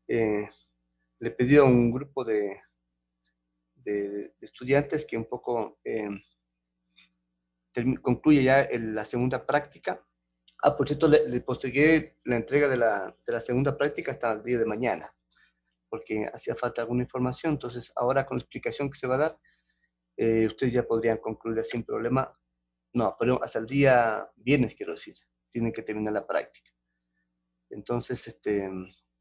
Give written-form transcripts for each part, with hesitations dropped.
le pedí a un grupo de estudiantes que un poco concluye ya la segunda práctica. Por cierto, le postergué la entrega de la segunda práctica hasta el día de mañana, porque hacía falta alguna información. Entonces, ahora con la explicación que se va a dar, ustedes ya podrían concluir sin problema. No, pero hasta el día viernes, quiero decir, tienen que terminar la práctica. Entonces,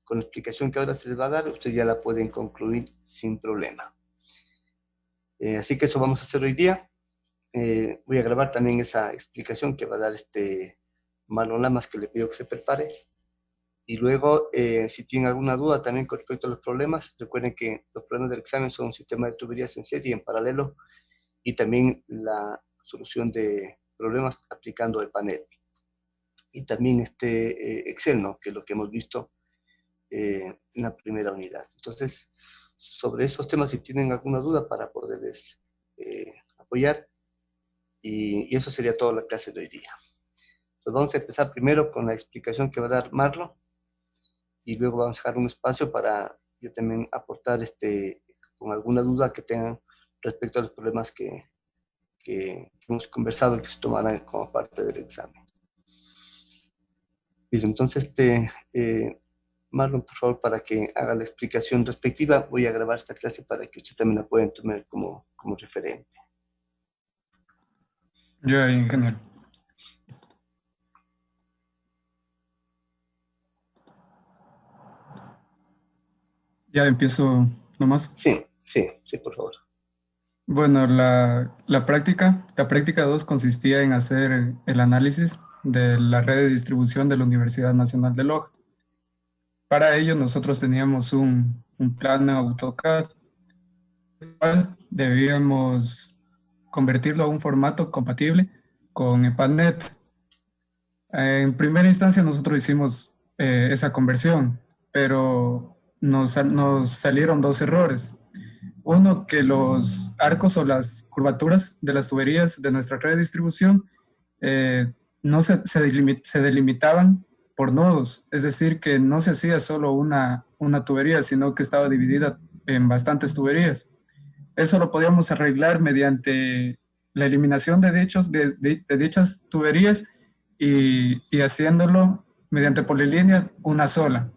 con la explicación que ahora se les va a dar, ustedes ya la pueden concluir sin problema. Así que eso vamos a hacer hoy día. Voy a grabar también esa explicación que va a dar Marlon Lamas, que le pido que se prepare. Y luego, si tienen alguna duda también con respecto a los problemas, recuerden que los problemas del examen son un sistema de tuberías en serie en paralelo y también la solución de problemas aplicando EPANET. Y también Excel, ¿no? Que es lo que hemos visto en la primera unidad. Entonces, sobre esos temas, si tienen alguna duda para poderles apoyar, y eso sería toda la clase de hoy día. Entonces vamos a empezar primero con la explicación que va a dar Marlon, y luego vamos a dejar un espacio para yo también aportar con alguna duda que tengan respecto a los problemas que hemos conversado y que se tomarán como parte del examen. Listo, entonces Marlon, por favor, para que haga la explicación respectiva, voy a grabar esta clase para que usted también la pueda tomar como referente. Ya, ingeniero. Ya empiezo nomás. Sí, por favor. Bueno, la práctica 2 consistía en hacer el análisis de la red de distribución de la Universidad Nacional de Loja. Para ello nosotros teníamos un plano AutoCAD, el cual debíamos convertirlo a un formato compatible con EPANET. En primera instancia nosotros hicimos esa conversión, pero nos salieron dos errores. Uno, que los arcos o las curvaturas de las tuberías de nuestra red de distribución no se delimitaban por nodos, es decir, que no se hacía solo una tubería, sino que estaba dividida en bastantes tuberías. Eso lo podíamos arreglar mediante la eliminación de dichas tuberías y haciéndolo mediante polilínea una sola.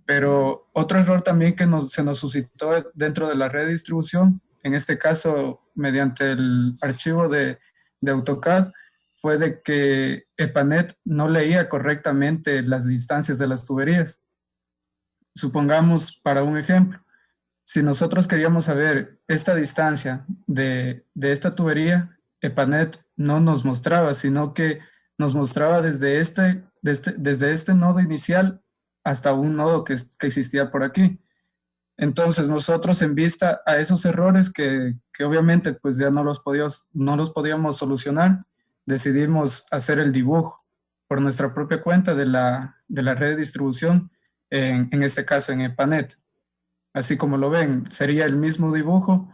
Pero otro error también que se nos suscitó dentro de la red de distribución, en este caso mediante el archivo de AutoCAD, fue de que EPANET no leía correctamente las distancias de las tuberías. Supongamos, para un ejemplo, si nosotros queríamos saber esta distancia de esta tubería, EPANET no nos mostraba, sino que nos mostraba desde este nodo inicial hasta un nodo que existía por aquí. Entonces nosotros, en vista a esos errores que obviamente pues ya no los podíamos solucionar, decidimos hacer el dibujo por nuestra propia cuenta de la red de distribución, en este caso en EPANET. Así como lo ven, sería el mismo dibujo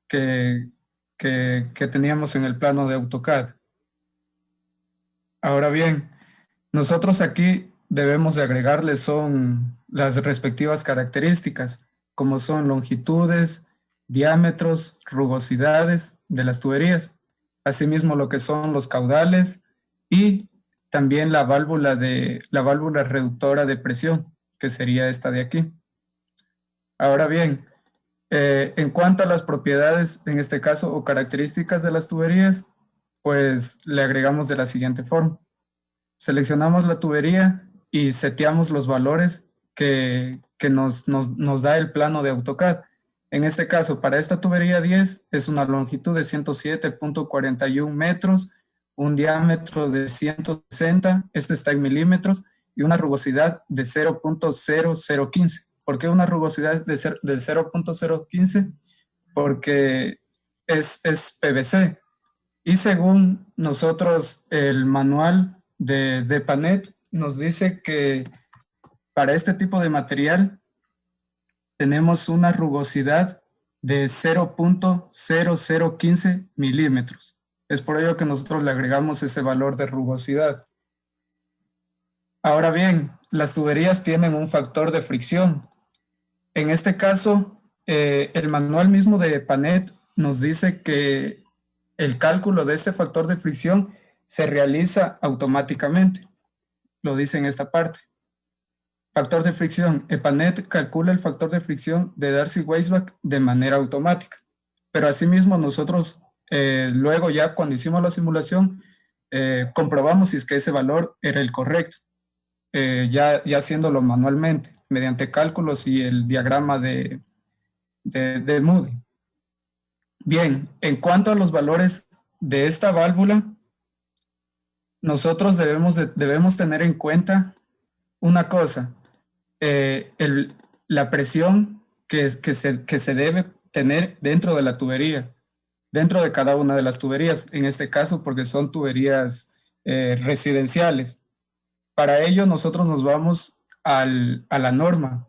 que teníamos en el plano de AutoCAD. Ahora bien, nosotros aquí debemos de agregarle son las respectivas características, como son longitudes, diámetros, rugosidades de las tuberías, asimismo lo que son los caudales y también la válvula reductora de presión, que sería esta de aquí. Ahora bien, en cuanto a las propiedades, en este caso, o características de las tuberías, pues le agregamos de la siguiente forma. Seleccionamos la tubería y seteamos los valores que nos da el plano de AutoCAD. En este caso, para esta tubería 10 es una longitud de 107.41 metros, un diámetro de 160, este está en milímetros, y una rugosidad de 0.0015. ¿Por qué una rugosidad de 0.015? Porque es PVC. Y según nosotros, el manual de EPANET nos dice que para este tipo de material tenemos una rugosidad de 0.0015 milímetros. Es por ello que nosotros le agregamos ese valor de rugosidad. Ahora bien, las tuberías tienen un factor de fricción En este caso, el manual mismo de PANET nos dice que el cálculo de este factor de fricción se realiza automáticamente. Lo dice en esta parte. Factor de fricción. EPANET calcula el factor de fricción de Darcy-Weisbach de manera automática. Pero asimismo nosotros, luego ya cuando hicimos la simulación, comprobamos si es que ese valor era el correcto, ya haciéndolo manualmente, mediante cálculos y el diagrama de Moody. Bien, en cuanto a los valores de esta válvula, nosotros debemos tener en cuenta una cosa, la presión que se debe tener dentro de la tubería, dentro de cada una de las tuberías, en este caso porque son tuberías residenciales. Para ello nosotros nos vamos a la norma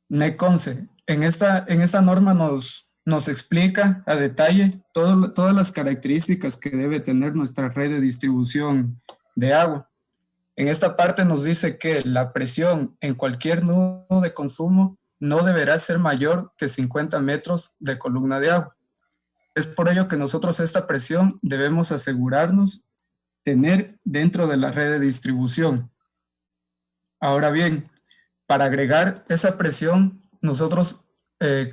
NEC 11. En esta norma nos explica a detalle todas las características que debe tener nuestra red de distribución de agua. En esta parte nos dice que la presión en cualquier nudo de consumo no deberá ser mayor que 50 metros de columna de agua. Es por ello que nosotros esta presión debemos asegurarnos tener dentro de la red de distribución. Ahora bien, para agregar esa presión, nosotros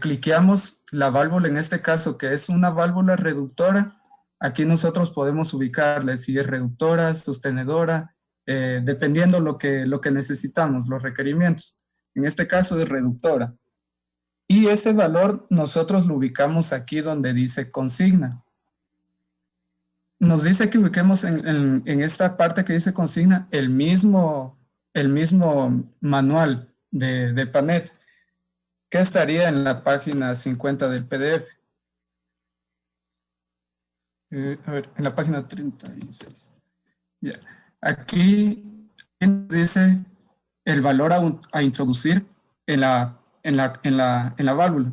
cliqueamos la válvula, en este caso que es una válvula reductora. Aquí nosotros podemos ubicarle si es reductora, sostenedora, dependiendo lo que necesitamos, los requerimientos. En este caso es reductora. Y ese valor nosotros lo ubicamos aquí donde dice consigna. Nos dice que ubiquemos en esta parte que dice consigna el mismo manual de PANET, que estaría en la página 50 del PDF. A ver, en la página 36. Ya. Aquí dice el valor a introducir en la válvula.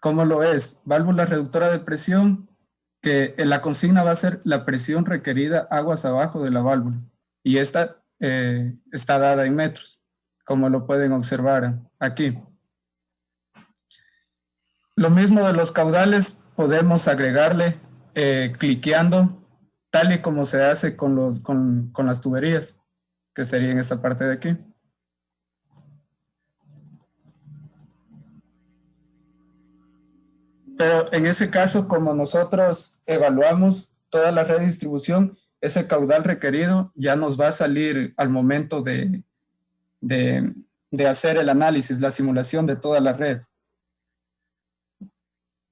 ¿Cómo lo es? Válvula reductora de presión, que en la consigna va a ser la presión requerida aguas abajo de la válvula. Y esta está dada en metros, como lo pueden observar aquí. Lo mismo de los caudales, podemos agregarle cliqueando, tal y como se hace con las tuberías, que sería en esta parte de aquí. Pero en ese caso, como nosotros evaluamos toda la red de distribución, ese caudal requerido ya nos va a salir al momento de hacer el análisis, la simulación de toda la red.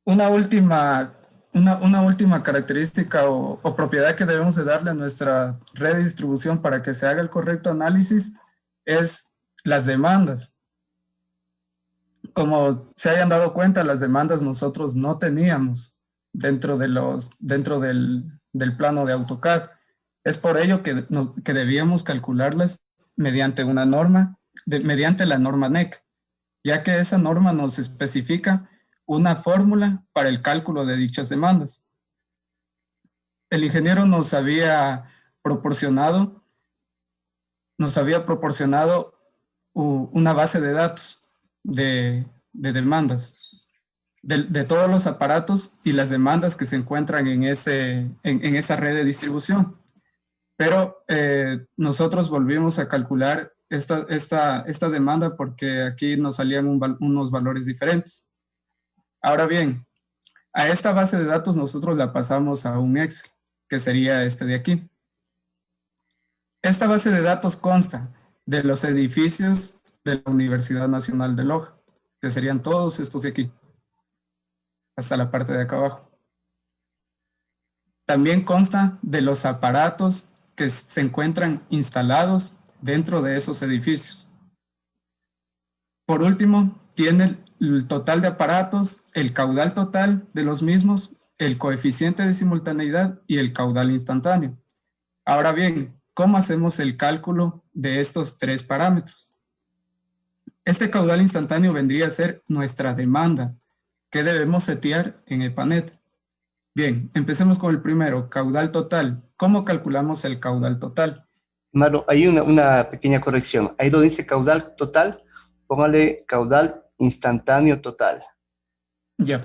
Una última característica o propiedad que debemos de darle a nuestra red de distribución para que se haga el correcto análisis es las demandas. Como se hayan dado cuenta, las demandas nosotros no teníamos dentro del plano de AutoCAD. Es por ello que debíamos calcularlas mediante una norma, mediante la norma NEC, ya que esa norma nos especifica una fórmula para el cálculo de dichas demandas. El ingeniero nos había proporcionado una base de datos de demandas de todos los aparatos y las demandas que se encuentran en esa red de distribución. Pero nosotros volvimos a calcular esta demanda porque aquí nos salían unos valores diferentes. Ahora bien, a esta base de datos nosotros la pasamos a un Excel, que sería este de aquí. Esta base de datos consta de los edificios de la Universidad Nacional de Loja, que serían todos estos de aquí, hasta la parte de acá abajo. También consta de los aparatos que se encuentran instalados dentro de esos edificios. Por último, tiene el total de aparatos, el caudal total de los mismos, el coeficiente de simultaneidad y el caudal instantáneo. Ahora bien, ¿cómo hacemos el cálculo de estos tres parámetros? Este caudal instantáneo vendría a ser nuestra demanda que debemos setear en EPANET. Bien, empecemos con el primero, caudal total. ¿Cómo calculamos el caudal total? Maro, hay una pequeña corrección. Ahí donde dice caudal total, póngale caudal instantáneo total. Ya.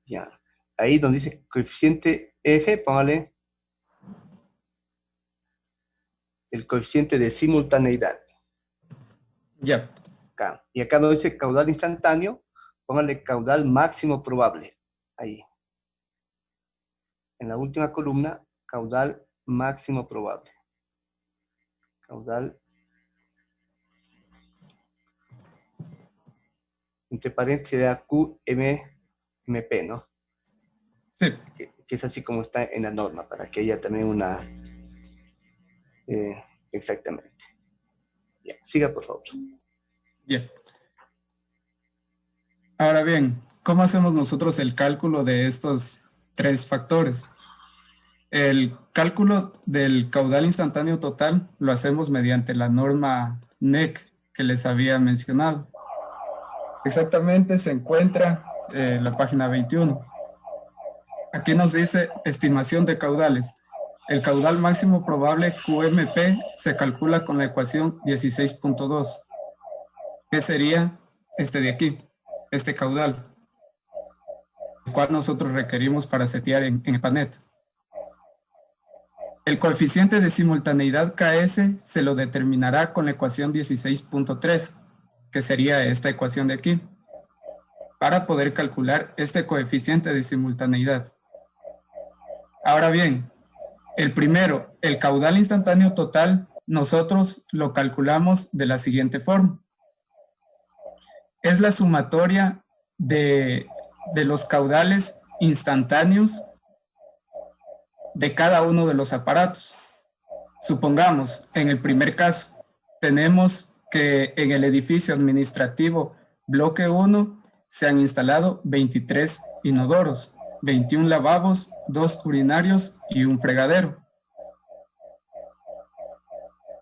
Ya. Ahí donde dice coeficiente F, póngale el coeficiente de simultaneidad. Ya. Acá. Y acá donde dice caudal instantáneo, póngale caudal máximo probable. Ahí. En la última columna, caudal máximo probable. Caudal, entre paréntesis, da QMP, ¿no? Sí. Que es así como está en la norma, para que haya también una... exactamente. Ya, siga, por favor. Ya. Ahora bien, ¿cómo hacemos nosotros el cálculo de estos tres factores? El cálculo del caudal instantáneo total lo hacemos mediante la norma NEC que les había mencionado. Exactamente se encuentra en la página 21. Aquí nos dice estimación de caudales. El caudal máximo probable QMP se calcula con la ecuación 16.2. ¿Qué sería este de aquí? Este caudal, el cual nosotros requerimos para setear en EPANET. El coeficiente de simultaneidad KS se lo determinará con la ecuación 16.3, que sería esta ecuación de aquí, para poder calcular este coeficiente de simultaneidad. Ahora bien, el primero, el caudal instantáneo total, nosotros lo calculamos de la siguiente forma. Es la sumatoria de los caudales instantáneos de cada uno de los aparatos. Supongamos, en el primer caso, tenemos que en el edificio administrativo bloque 1 se han instalado 23 inodoros, 21 lavabos, 2 urinarios y un fregadero.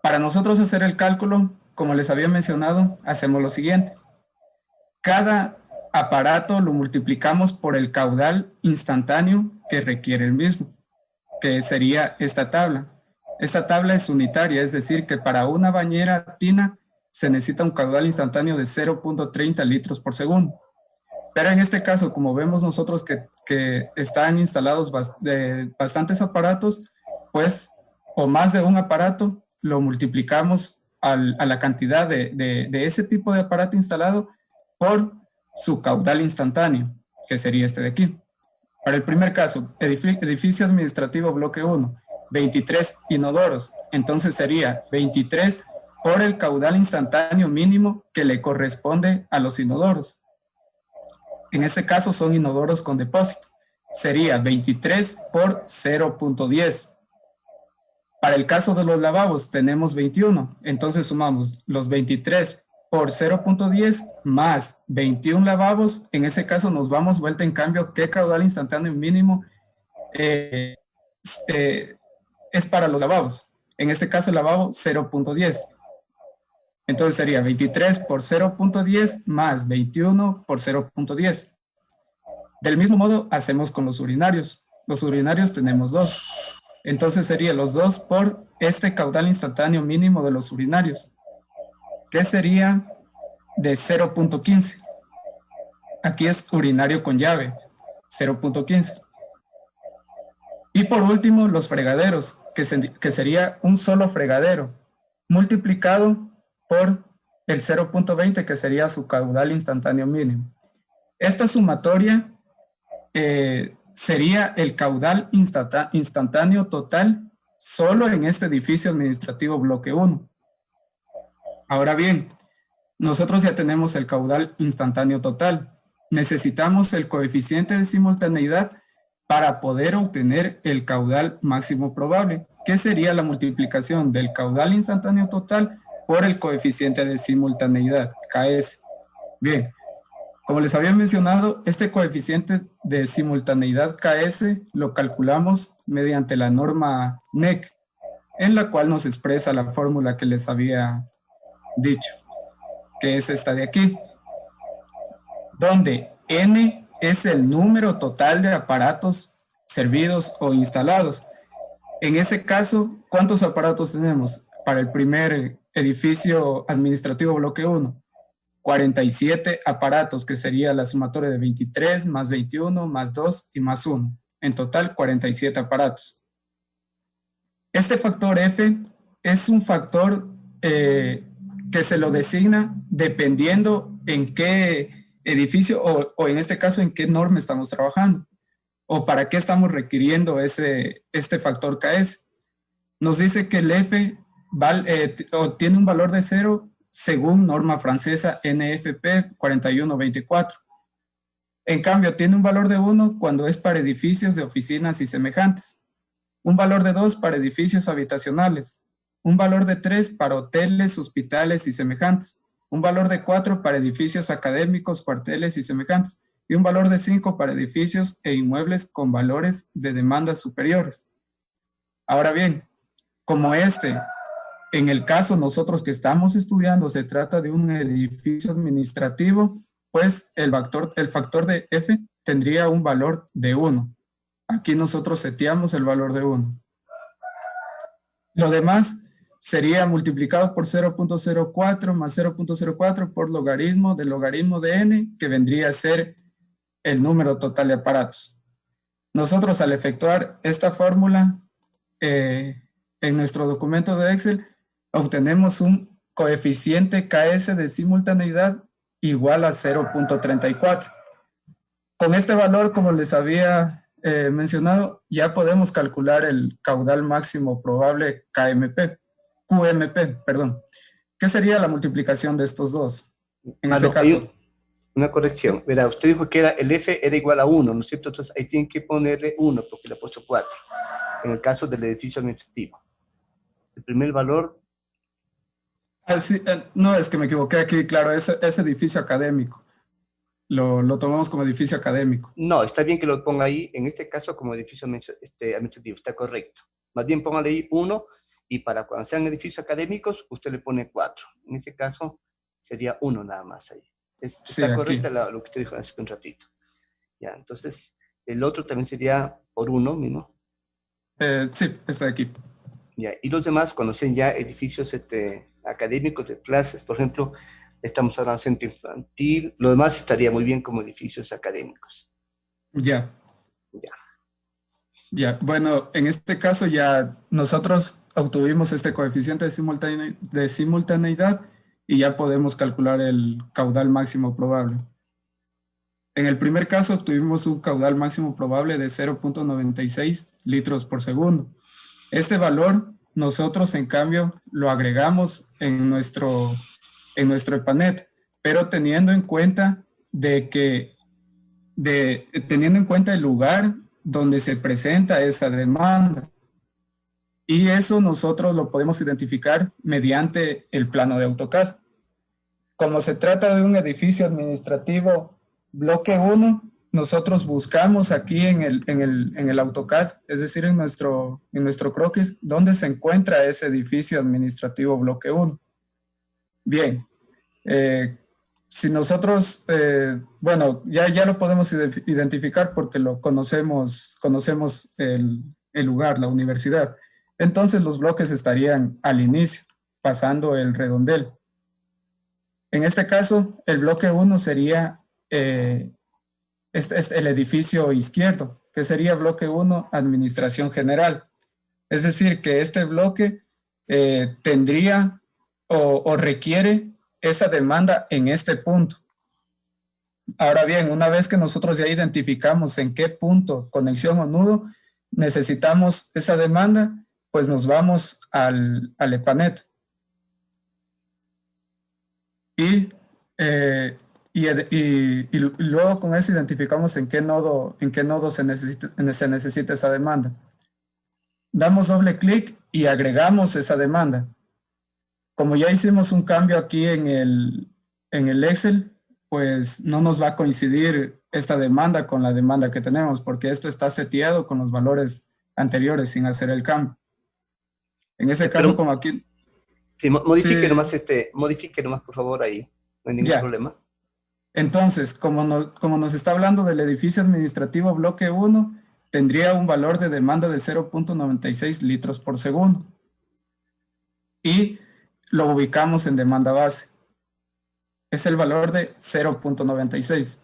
Para nosotros hacer el cálculo, como les había mencionado, hacemos lo siguiente. Cada aparato lo multiplicamos por el caudal instantáneo que requiere el mismo, que sería esta tabla. Esta tabla es unitaria, es decir, que para una bañera tina se necesita un caudal instantáneo de 0.30 litros por segundo. Pero en este caso, como vemos nosotros que están instalados bastantes aparatos, pues, o más de un aparato, lo multiplicamos a la cantidad de ese tipo de aparato instalado por su caudal instantáneo, que sería este de aquí. Para el primer caso, edificio administrativo bloque 1, 23 inodoros, entonces sería 23 por el caudal instantáneo mínimo que le corresponde a los inodoros. En este caso son inodoros con depósito. Sería 23 por 0.10. Para el caso de los lavabos tenemos 21, entonces sumamos los 23 por 0.10 más 21 lavabos. En ese caso nos vamos vuelta en cambio qué caudal instantáneo mínimo es para los lavabos. En este caso el lavabo 0.10. Entonces sería 23 por 0.10 más 21 por 0.10. Del mismo modo hacemos con los urinarios. Los urinarios tenemos 2. Entonces sería los 2 por este caudal instantáneo mínimo de los urinarios, que sería de 0.15. Aquí es urinario con llave, 0.15. Y por último, los fregaderos, que sería un solo fregadero, multiplicado por el 0.20, que sería su caudal instantáneo mínimo. Esta sumatoria sería el caudal instantáneo total solo en este edificio administrativo bloque 1. Ahora bien, nosotros ya tenemos el caudal instantáneo total. Necesitamos el coeficiente de simultaneidad para poder obtener el caudal máximo probable, que sería la multiplicación del caudal instantáneo total por el coeficiente de simultaneidad, KS. Bien, como les había mencionado, este coeficiente de simultaneidad KS lo calculamos mediante la norma NEC, en la cual nos expresa la fórmula que les había dicho, que es esta de aquí, donde N es el número total de aparatos servidos o instalados. En ese caso, ¿cuántos aparatos tenemos? Para el primer edificio administrativo bloque 1, 47 aparatos, que sería la sumatoria de 23 más 21 más 2 y más 1. En total, 47 aparatos. Este factor F es un factor que se lo designa dependiendo en qué edificio o en este caso en qué norma estamos trabajando o para qué estamos requiriendo este factor KS. Nos dice que el F tiene un valor de 0 según norma francesa NFP 4124. En cambio, tiene un valor de 1 cuando es para edificios de oficinas y semejantes, un valor de 2 para edificios habitacionales, un valor de 3 para hoteles, hospitales y semejantes, un valor de 4 para edificios académicos, cuarteles y semejantes, y un valor de 5 para edificios e inmuebles con valores de demandas superiores. Ahora bien, como en el caso nosotros que estamos estudiando se trata de un edificio administrativo, pues el factor de F tendría un valor de 1. Aquí nosotros seteamos el valor de 1. Lo demás sería multiplicado por 0.04 más 0.04 por logaritmo del logaritmo de n, que vendría a ser el número total de aparatos. Nosotros al efectuar esta fórmula en nuestro documento de Excel, obtenemos un coeficiente KS de simultaneidad igual a 0.34. Con este valor, como les había mencionado, ya podemos calcular el caudal máximo probable QMP, perdón. ¿Qué sería la multiplicación de estos dos? En este caso. Una corrección. Verá, usted dijo que el F era igual a 1, ¿no es cierto? Entonces ahí tienen que ponerle 1 porque le ha puesto 4. En el caso del edificio administrativo. El primer valor... no, es que me equivoqué aquí, claro, es edificio académico. Lo tomamos como edificio académico. No, está bien que lo ponga ahí, en este caso como edificio administrativo, está correcto. Más bien póngale ahí 1 y para cuando sean edificios académicos, usted le pone 4. En este caso sería 1 nada más ahí. Está correcta lo que usted dijo hace un ratito. Ya, entonces, el otro también sería por 1, ¿no? Sí, está aquí. Ya, y los demás, cuando sean ya edificios académicos de clases, por ejemplo, estamos hablando de centro infantil, lo demás estaría muy bien como edificios académicos. Ya. Bueno, en este caso ya nosotros obtuvimos este coeficiente de simultaneidad y ya podemos calcular el caudal máximo probable. En el primer caso obtuvimos un caudal máximo probable de 0.96 litros por segundo. Este valor nosotros en cambio lo agregamos en nuestro EPANET, pero teniendo en cuenta teniendo en cuenta el lugar donde se presenta esa demanda. Y eso nosotros lo podemos identificar mediante el plano de AutoCAD. Como se trata de un edificio administrativo bloque 1, nosotros buscamos aquí en el AutoCAD, es decir, en nuestro croquis, dónde se encuentra ese edificio administrativo bloque 1. Bien, si nosotros, bueno, ya lo podemos identificar porque lo conocemos el lugar, la universidad. Entonces los bloques estarían al inicio, pasando el redondel. En este caso, el bloque 1 sería el edificio izquierdo, que sería bloque 1, administración general. Es decir, que este bloque tendría o requiere esa demanda en este punto. Ahora bien, una vez que nosotros ya identificamos en qué punto, conexión o nudo, necesitamos esa demanda, pues nos vamos al EPANET. Y luego con eso identificamos en qué nodo se necesita esa demanda. Damos doble clic y agregamos esa demanda. Como ya hicimos un cambio aquí en el Excel, pues no nos va a coincidir esta demanda con la demanda que tenemos, porque esto está seteado con los valores anteriores sin hacer el cambio. En ese caso, como aquí... Sí, modifique nomás, por favor, ahí. No hay ningún problema. Entonces, como nos está hablando del edificio administrativo bloque 1, tendría un valor de demanda de 0.96 litros por segundo. y lo ubicamos en demanda base. Es el valor de 0.96.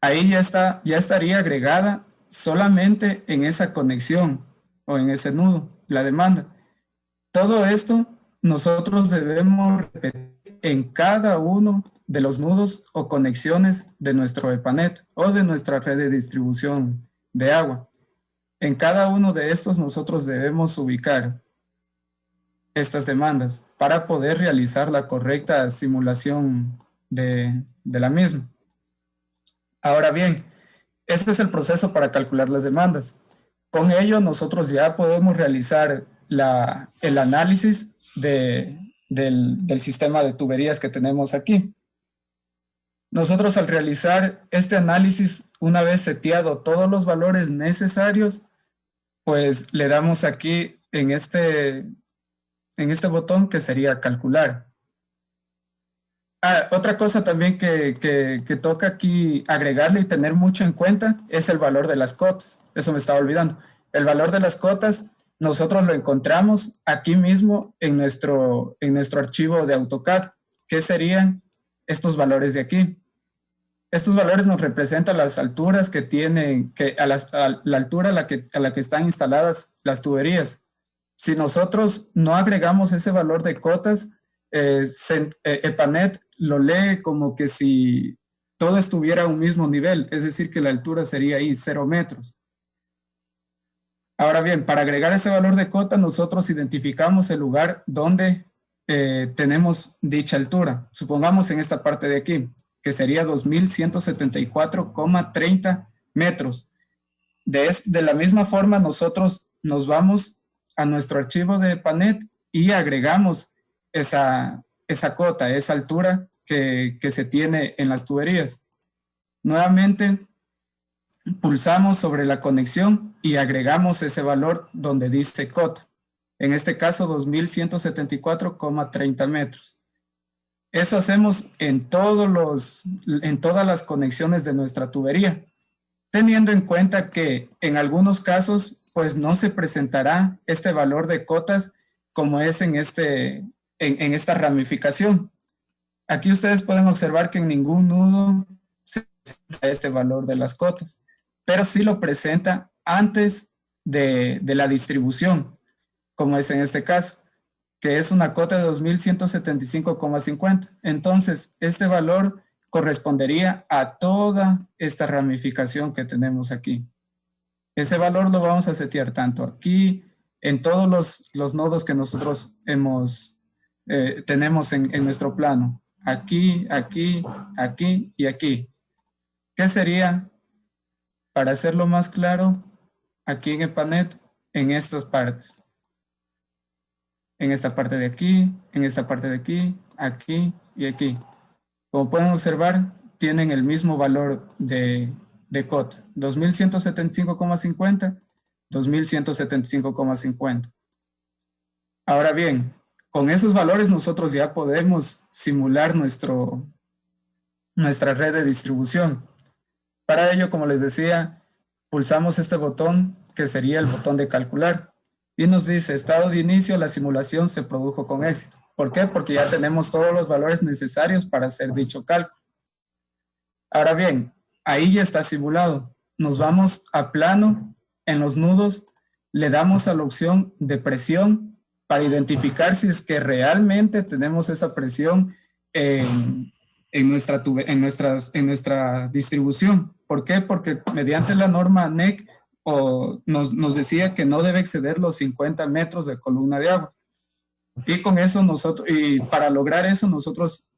Ahí ya estaría agregada solamente en esa conexión o en ese nudo, la demanda. Todo esto nosotros debemos repetir en cada uno de los nudos o conexiones de nuestro EPANET o de nuestra red de distribución de agua. En cada uno de estos nosotros debemos ubicar estas demandas para poder realizar la correcta simulación de la misma. Ahora bien, este es el proceso para calcular las demandas. Con ello nosotros ya podemos realizar el análisis del sistema de tuberías que tenemos aquí. Nosotros al realizar este análisis, una vez seteado todos los valores necesarios, pues le damos aquí en este botón que sería calcular. Otra cosa también que toca aquí agregarle y tener mucho en cuenta es el valor de las cotas. Eso me estaba olvidando. El valor de las cotas nosotros lo encontramos aquí mismo en nuestro archivo de AutoCAD. ¿Qué serían estos valores de aquí? Estos valores nos representan las alturas que tienen, la altura a la que están instaladas las tuberías. Si nosotros no agregamos ese valor de cotas, EPANET lo lee como que si todo estuviera a un mismo nivel, es decir, que la altura sería ahí 0 metros. Ahora bien, para agregar este valor de cota, nosotros identificamos el lugar donde tenemos dicha altura. Supongamos en esta parte de aquí, que sería 2174,30 metros. De la misma forma, nosotros nos vamos a nuestro archivo de EPANET y agregamos esa cota, esa altura que se tiene en las tuberías. Nuevamente, pulsamos sobre la conexión y agregamos ese valor donde dice cota. En este caso, 2174,30 metros. Eso hacemos en todas las conexiones de nuestra tubería, teniendo en cuenta que en algunos casos, pues no se presentará este valor de cotas como es en esta ramificación. Aquí ustedes pueden observar que en ningún nudo se presenta este valor de las cotas, pero sí lo presenta antes de la distribución, como es en este caso, que es una cota de 2175,50. Entonces, este valor correspondería a toda esta ramificación que tenemos aquí. Ese valor lo vamos a setear tanto aquí, en todos los nodos que nosotros tenemos en nuestro plano. Aquí, aquí, aquí y aquí. ¿Qué sería, para hacerlo más claro, aquí en EPANET, en estas partes? En esta parte de aquí, en esta parte de aquí, aquí y aquí. Como pueden observar, tienen el mismo valor de cota, 2175,50, 2175,50. Ahora bien, con esos valores nosotros ya podemos simular nuestra red de distribución. Para ello, como les decía, pulsamos este botón que sería el botón de calcular. Y nos dice, estado de inicio, la simulación se produjo con éxito. ¿Por qué? Porque ya tenemos todos los valores necesarios para hacer dicho cálculo. Ahora bien, ahí ya está simulado. Nos vamos a plano, en los nudos, le damos a la opción de presión para identificar si es que realmente tenemos esa presión en nuestra distribución. ¿Por qué? Porque mediante la norma NEC nos decía que no debe exceder los 50 metros de columna de agua. Y con eso para lograr eso nosotros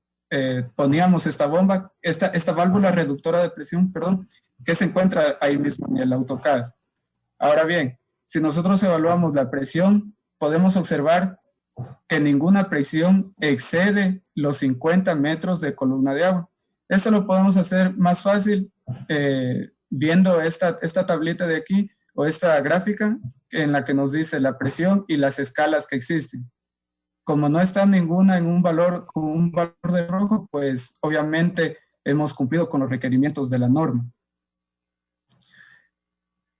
poníamos esta válvula reductora de presión, perdón, que se encuentra ahí mismo en el AutoCAD. Ahora bien, si nosotros evaluamos la presión, podemos observar que ninguna presión excede los 50 metros de columna de agua. Esto lo podemos hacer más fácil viendo esta tablita de aquí o esta gráfica en la que nos dice la presión y las escalas que existen. Como no está ninguna con un valor de rojo, pues obviamente hemos cumplido con los requerimientos de la norma.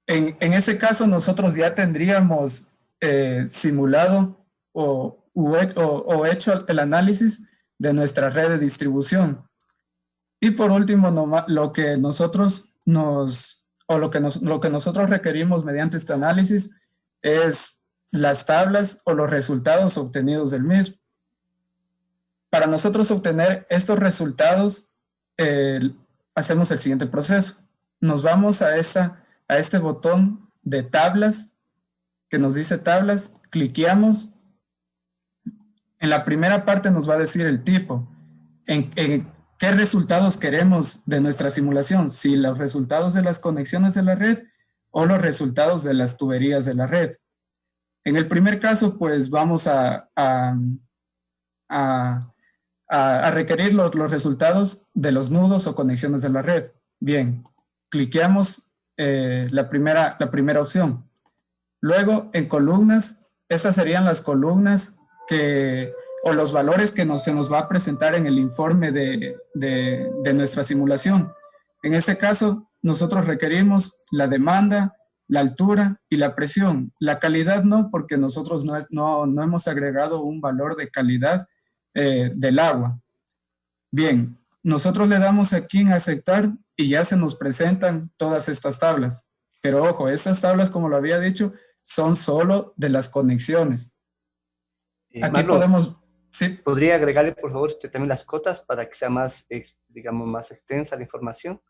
En ese caso nosotros ya tendríamos simulado o hecho el análisis de nuestra red de distribución. Y por último, lo que nosotros requerimos mediante este análisis es las tablas o los resultados obtenidos del mismo. Para nosotros obtener estos resultados, hacemos el siguiente proceso. Nos vamos a este botón de tablas, que nos dice tablas, cliqueamos. En la primera parte nos va a decir el tipo, en qué resultados queremos de nuestra simulación, si los resultados de las conexiones de la red o los resultados de las tuberías de la red. En el primer caso, pues vamos a requerir los resultados de los nudos o conexiones de la red. Bien, cliqueamos la primera opción. Luego, en columnas, estas serían las columnas o los valores que se nos va a presentar en el informe de nuestra simulación. En este caso, nosotros requerimos la demanda, la altura y la presión. La calidad no, porque nosotros no hemos agregado un valor de calidad del agua. Bien, nosotros le damos aquí en aceptar y ya se nos presentan todas estas tablas. Pero ojo, estas tablas, como lo había dicho, son solo de las conexiones. Aquí Marlon, podemos... ¿sí? ¿Podría agregarle, por favor, también las cotas para que sea más, digamos, más extensa la información?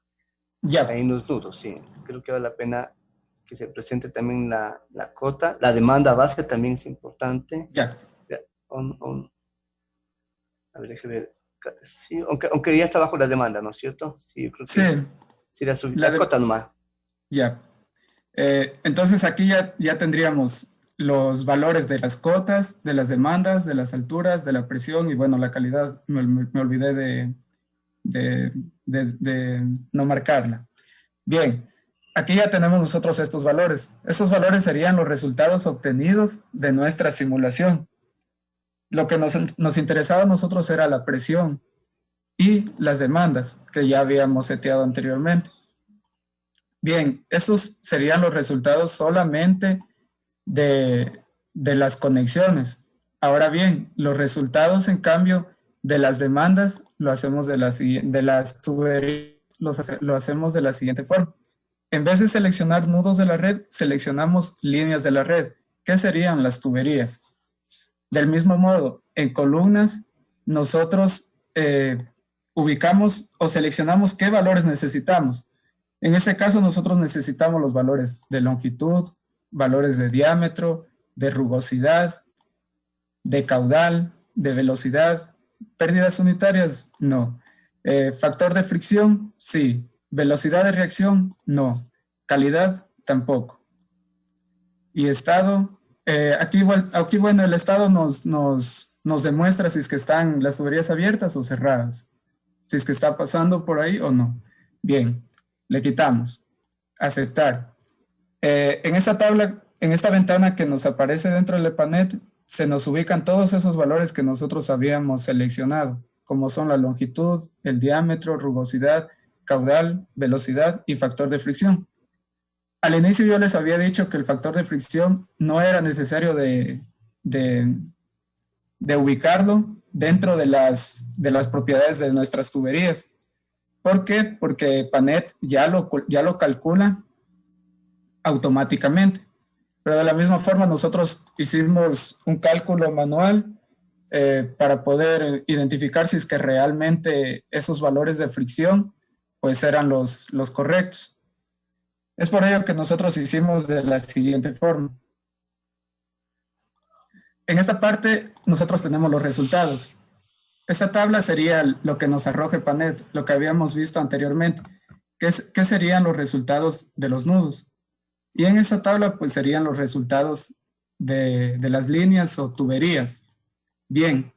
Ya. Ahí en los nudos, sí. Creo que vale la pena que se presente también la cota. La demanda base también es importante. Ya. A ver, déjeme ver. Sí, aunque ya está bajo la demanda, ¿no es cierto? Sí, creo que sí, la cota nomás. Ya. Entonces aquí ya tendríamos los valores de las cotas, de las demandas, de las alturas, de la presión y bueno, la calidad, me olvidé de no marcarla. Bien, aquí ya tenemos nosotros estos valores. Estos valores serían los resultados obtenidos de nuestra simulación. Lo que nos interesaba a nosotros era la presión y las demandas que ya habíamos seteado anteriormente. Bien, estos serían los resultados solamente de las conexiones. Ahora bien, los resultados, en cambio, de las demandas lo hacemos de las tuberías, lo hacemos de la siguiente forma. En vez de seleccionar nudos de la red, seleccionamos líneas de la red. ¿Qué serían las tuberías? Del mismo modo, en columnas, nosotros ubicamos o seleccionamos qué valores necesitamos. En este caso, nosotros necesitamos los valores de longitud, valores de diámetro, de rugosidad, de caudal, de velocidad. ¿Pérdidas unitarias? No. ¿Factor de fricción? Sí. ¿Velocidad de reacción? No. ¿Calidad? Tampoco. ¿Y estado? Aquí, bueno, el estado nos demuestra si es que están las tuberías abiertas o cerradas. Si es que está pasando por ahí o no. Bien, le quitamos. Aceptar. En esta tabla, en esta ventana que nos aparece dentro del EPANET, se nos ubican todos esos valores que nosotros habíamos seleccionado, como son la longitud, el diámetro, rugosidad, caudal, velocidad y factor de fricción. Al inicio yo les había dicho que el factor de fricción no era necesario de ubicarlo dentro de las propiedades de nuestras tuberías. ¿Por qué? Porque EPANET ya lo calcula automáticamente. Pero de la misma forma nosotros hicimos un cálculo manual para poder identificar si es que realmente esos valores de fricción pues eran los correctos. Es por ello que nosotros hicimos de la siguiente forma. En esta parte nosotros tenemos los resultados. Esta tabla sería lo que nos arroja EPANET, lo que habíamos visto anteriormente. ¿Qué serían los resultados de los nudos? Y en esta tabla pues serían los resultados de las líneas o tuberías. Bien,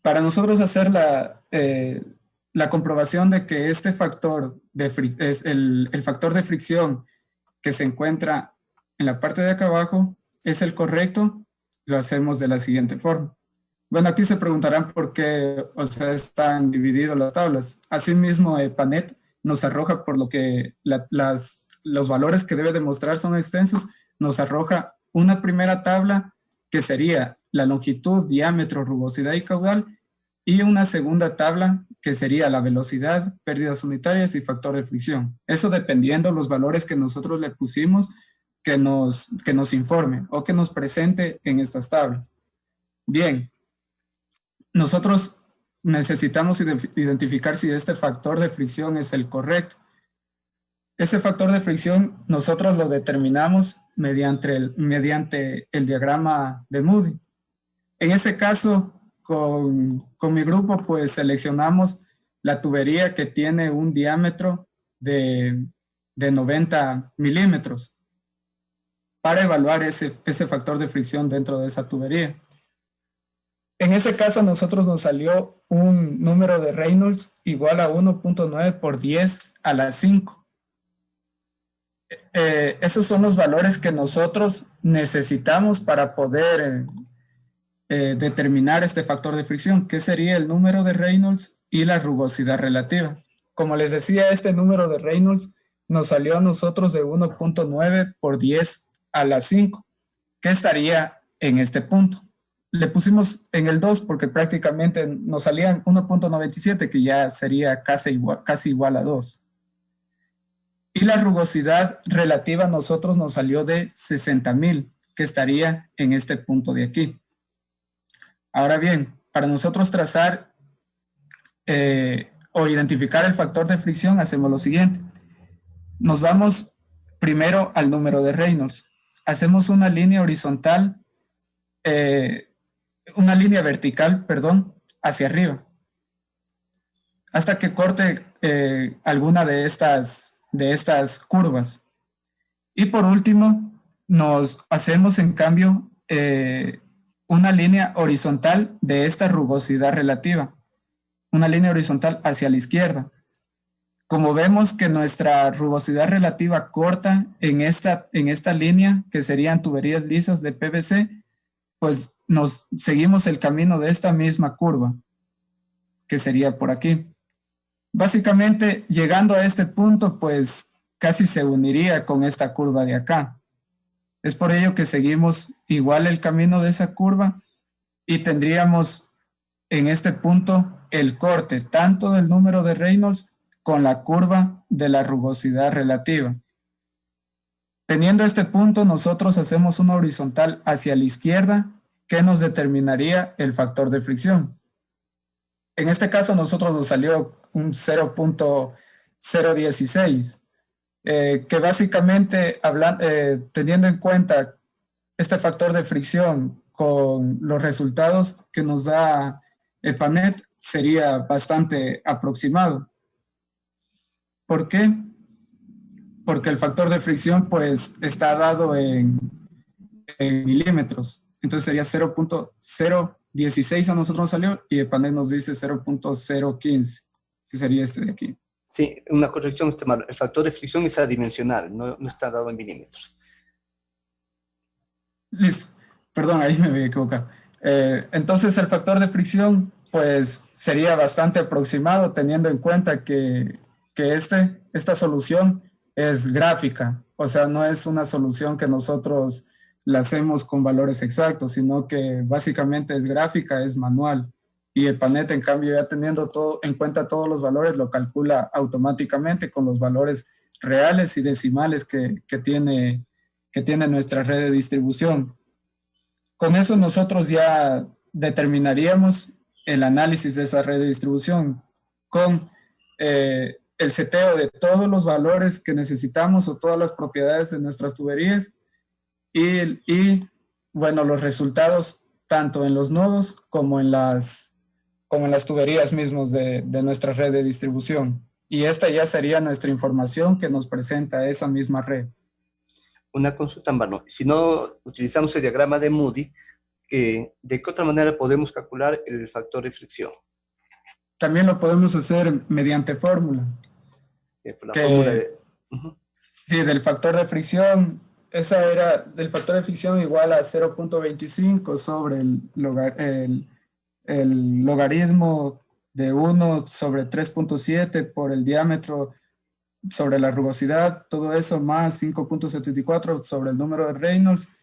para nosotros hacer la comprobación de que este factor es el factor de fricción que se encuentra en la parte de acá abajo es el correcto, lo hacemos de la siguiente forma. Bueno, aquí se preguntarán por qué están divididas las tablas. Asimismo, EPANET nos arroja por lo que los valores que debe demostrar son extensos, nos arroja una primera tabla que sería la longitud, diámetro, rugosidad y caudal, y una segunda tabla que sería la velocidad, pérdidas unitarias y factor de fricción. Eso dependiendo los valores que nosotros le pusimos que nos informe o que nos presente en estas tablas. Bien, nosotros necesitamos identificar si este factor de fricción es el correcto. Este factor de fricción nosotros lo determinamos mediante el diagrama de Moody. En ese caso, con mi grupo, pues seleccionamos la tubería que tiene un diámetro de 90 milímetros para evaluar ese factor de fricción dentro de esa tubería. En ese caso, a nosotros nos salió un número de Reynolds igual a 1.9 por 10 a la 5. Esos son los valores que nosotros necesitamos para poder determinar este factor de fricción, que sería el número de Reynolds y la rugosidad relativa. Como les decía, este número de Reynolds nos salió a nosotros de 1.9 por 10 a la 5, que estaría en este punto. Le pusimos en el 2 porque prácticamente nos salían 1.97, que ya sería casi igual a 2. Y la rugosidad relativa a nosotros nos salió de 60,000, que estaría en este punto de aquí. Ahora bien, para nosotros trazar o identificar el factor de fricción, hacemos lo siguiente. Nos vamos primero al número de Reynolds. Hacemos una línea horizontal, una línea vertical, perdón, hacia arriba, hasta que corte alguna de estas curvas. Y por último, nos hacemos en cambio una línea horizontal de esta rugosidad relativa, una línea horizontal hacia la izquierda. Como vemos que nuestra rugosidad relativa corta en esta línea, que serían tuberías lisas de PVC, pues nos seguimos el camino de esta misma curva, que sería por aquí. Básicamente, llegando a este punto, pues casi se uniría con esta curva de acá. Es por ello que seguimos igual el camino de esa curva y tendríamos en este punto el corte tanto del número de Reynolds con la curva de la rugosidad relativa. Teniendo este punto, nosotros hacemos una horizontal hacia la izquierda que nos determinaría el factor de fricción. En este caso, nosotros nos salió un 0.016, que básicamente, teniendo en cuenta este factor de fricción con los resultados que nos da EPANET, sería bastante aproximado. ¿Por qué? Porque el factor de fricción pues está dado en milímetros. Entonces sería 0.016 a nosotros nos salió y EPANET nos dice 0.015, que sería este de aquí. Sí, una corrección, el factor de fricción es adimensional, no está dado en milímetros. Listo. Perdón, ahí me voy a equivocar. Entonces el factor de fricción pues sería bastante aproximado teniendo en cuenta que esta solución es gráfica, o sea, no es una solución que nosotros la hacemos con valores exactos, sino que básicamente es gráfica, es manual. Y EPANET, en cambio, ya teniendo en cuenta todos los valores, lo calcula automáticamente con los valores reales y decimales que tiene nuestra red de distribución. Con eso nosotros ya determinaríamos el análisis de esa red de distribución con el seteo de todos los valores que necesitamos o todas las propiedades de nuestras tuberías y bueno, los resultados tanto en los nodos como en las tuberías mismos de nuestra red de distribución. Y esta ya sería nuestra información que nos presenta esa misma red. Una consulta en vano. Si no utilizamos el diagrama de Moody, ¿de qué otra manera podemos calcular el factor de fricción? También lo podemos hacer mediante fórmula. Por la fórmula de... Sí, del factor de fricción, esa era del factor de fricción igual a 0.25 sobre el logaritmo de 1 sobre 3.7 por el diámetro sobre la rugosidad, todo eso más 5.74 sobre el número de Reynolds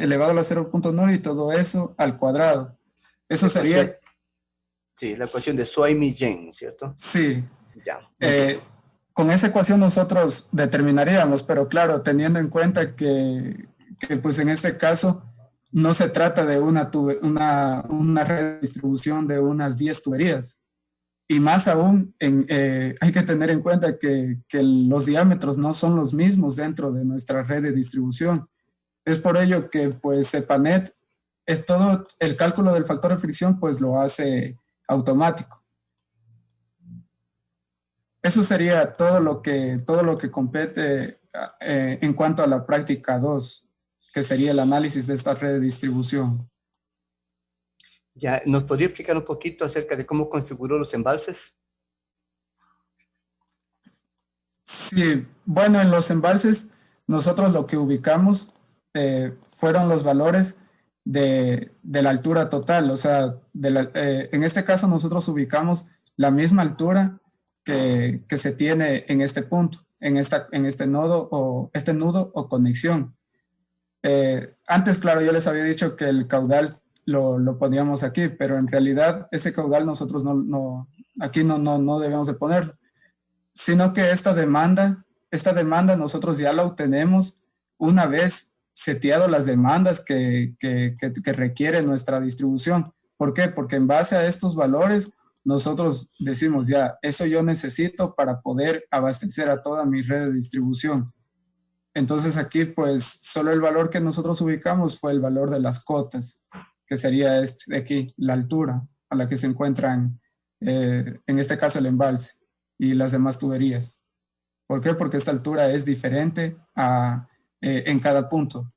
elevado a la 0.9 y todo eso al cuadrado. Eso La ecuación, sería, sí, la ecuación de Suomi-Yen, ¿cierto? sí, Ya, entiendo. con esa ecuación nosotros determinaríamos, pero claro, teniendo en cuenta que pues en este caso no se trata de una red de distribución de unas 10 tuberías. Y más aún, hay que tener en cuenta que los diámetros no son los mismos dentro de nuestra red de distribución. Es por ello que pues CEPANET es todo el cálculo del factor de fricción pues lo hace automático. Eso sería todo lo que compete en cuanto a la práctica 2, que sería el análisis de esta red de distribución. Ya, ¿nos podría explicar un poquito acerca de cómo configuró los embalses? Sí, bueno, en los embalses nosotros lo que ubicamos fueron los valores de la altura total, o sea, en este caso nosotros ubicamos la misma altura que se tiene en este punto, en este nodo este nudo o conexión. Antes, claro, yo les había dicho que el caudal lo poníamos aquí, pero en realidad ese caudal nosotros aquí no debemos de ponerlo, sino que esta demanda nosotros ya la obtenemos una vez seteado las demandas que requiere nuestra distribución. ¿Por qué? Porque en base a estos valores nosotros decimos ya, eso yo necesito para poder abastecer a toda mi red de distribución. Entonces aquí pues solo el valor que nosotros ubicamos fue el valor de las cotas, que sería este de aquí, la altura a la que se encuentran, en este caso el embalse y las demás tuberías. ¿Por qué? Porque esta altura es diferente en cada punto,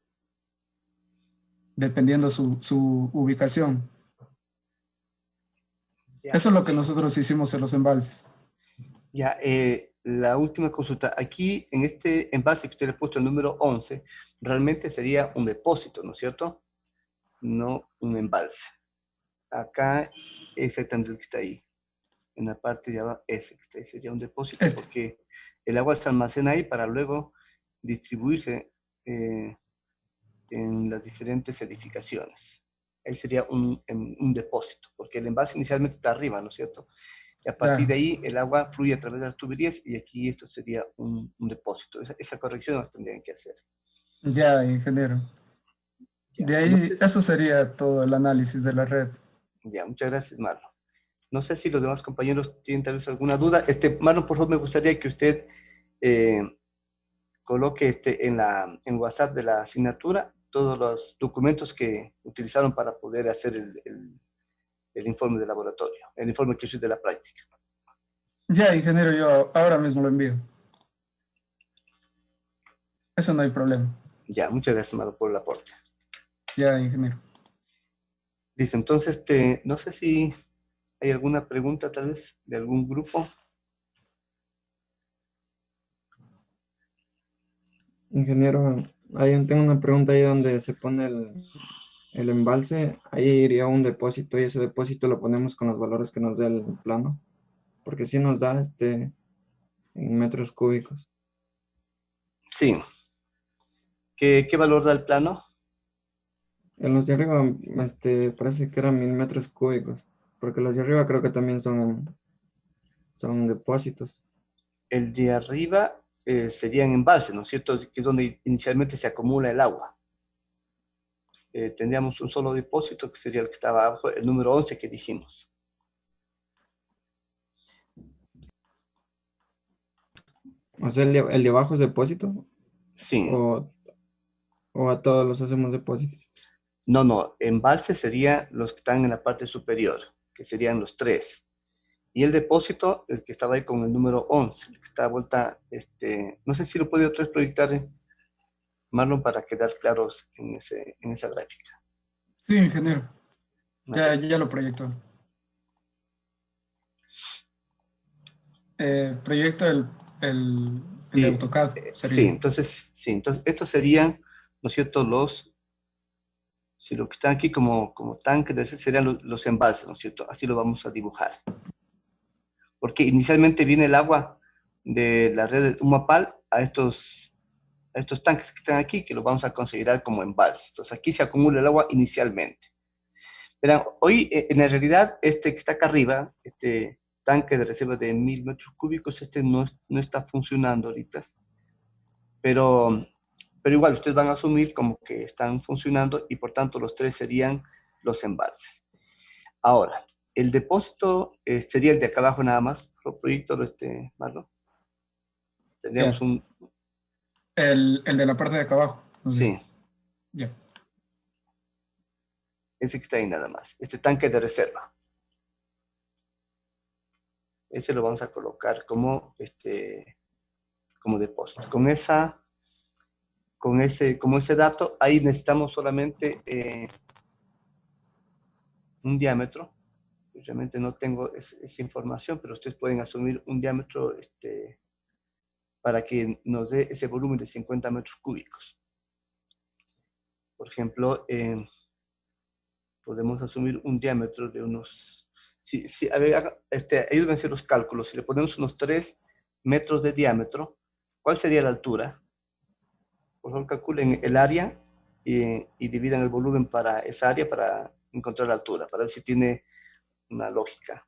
dependiendo su ubicación. Ya, Eso es lo que nosotros hicimos en los embalses. ya la última consulta. Aquí, en este embalse que usted le ha puesto el número 11, realmente sería un depósito, ¿no es cierto? No un embalse. Acá, exactamente el que está ahí. En la parte de abajo, ese que está ahí sería un depósito, Este, porque el agua se almacena ahí para luego distribuirse en las diferentes edificaciones. Ahí sería un depósito, porque el envase inicialmente está arriba, ¿no es cierto? Y a partir de ya, ahí el agua fluye a través de las tuberías y aquí esto sería un depósito. Esa corrección nos tendrían que hacer. ya, ingeniero. Ya, De no ahí, sé, eso sería todo el análisis de la red. ya, muchas gracias, Marlon. No sé si los demás compañeros tienen tal vez alguna duda. Marlon, por favor, me gustaría que usted eh, coloque en WhatsApp de la asignatura todos los documentos que utilizaron para poder hacer el informe de laboratorio, el informe que hice de la práctica. Ya, ingeniero, yo ahora mismo lo envío. Eso no hay problema. Ya, muchas gracias, Marlon, por el aporte. Ya, ingeniero. Listo, entonces, no sé si hay alguna pregunta tal vez de algún grupo. Ingeniero, tengo una pregunta ahí donde se pone el embalse, ahí iría un depósito y ese depósito lo ponemos con los valores que nos da el plano, porque sí nos da en metros cúbicos. Sí. ¿Qué valor da el plano? En los de arriba parece que eran 1000 metros cúbicos, porque los de arriba creo que también son depósitos. El de arriba sería en embalse, ¿no es cierto? Que es donde inicialmente se acumula el agua. Tendríamos un solo depósito, que sería el que estaba abajo, el número 11 que dijimos. O sea, el de abajo es depósito Sí. o, o a todos los hacemos depósitos. No, embalse serían los que están en la parte superior, que serían los 3. Y el depósito, el que estaba ahí con el número 11, el que está a vuelta, no sé si lo puede otra vez proyectar, Marlon, para quedar claros en esa gráfica. Sí, ingeniero. Okay. Ya lo proyecto. Proyecto el de Sí, AutoCAD sí, sería. entonces estos serían, ¿no es cierto?, si lo que están aquí como tanques serían los embalses, ¿no es cierto? Así lo vamos a dibujar. Porque inicialmente viene el agua de la red de Humapal a estos estos tanques que están aquí, que los vamos a considerar como embalses. Entonces aquí se acumula el agua inicialmente. Verán, hoy en la realidad este que está acá arriba, este tanque de reserva de 1000 metros cúbicos, este no está funcionando ahorita, pero igual ustedes van a asumir como que están funcionando y por tanto los tres serían los embalses. Ahora, el depósito sería el de acá abajo nada más, proyecto Marlon. Tendríamos Ya. El de la parte de acá abajo. No sé. Sí, Ya. ese que está ahí nada más, este tanque de reserva. Ese lo vamos a colocar como, como depósito. Como ese dato, ahí necesitamos solamente un diámetro. Realmente no tengo esa información, pero ustedes pueden asumir un diámetro para que nos dé ese volumen de 50 metros cúbicos. Por ejemplo, podemos asumir un diámetro de unos... a ver, ayúdenme a hacer los cálculos. Si le ponemos unos 3 metros de diámetro, ¿cuál sería la altura? Por favor, calculen el área y dividan el volumen para esa área para encontrar la altura, para ver si tiene una lógica.